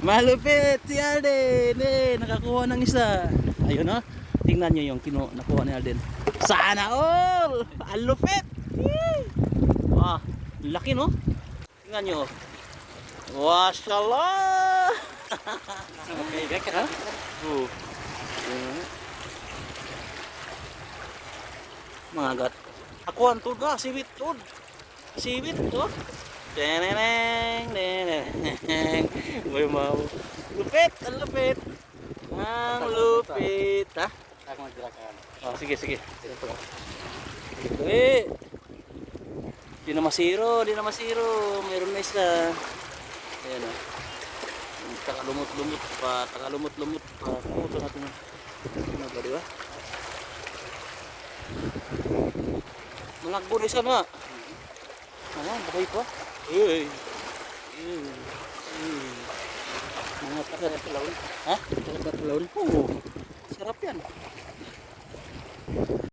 Malupit si Alden. Nakakuha ng isa. Ayun oh. Tingnan nyo yung nakuha ni Alden. Sana all! Ang lupit! Ah, laki no? Tingnan nyo. Washallah! Okay, back ha? Mga gat. Ako ang tuga, siwit tod. Siwit to. Deneneng, deneneng. May mau. Lupit, ang lupit. Ang lupit, ha? Ako maggerakan. Oh, sige, sige. Uy. Di na masiro, di na masiro. Meron na isa. Ayan o. Takalumot-lumot pa, takalumot-lumot pa. Puto natin. Ano ba, di ba? Malagbo na isa na. Ayan, bakay pa. Uy. Mga takalawin. Ha? Takalawin? Oo. Sarap yan.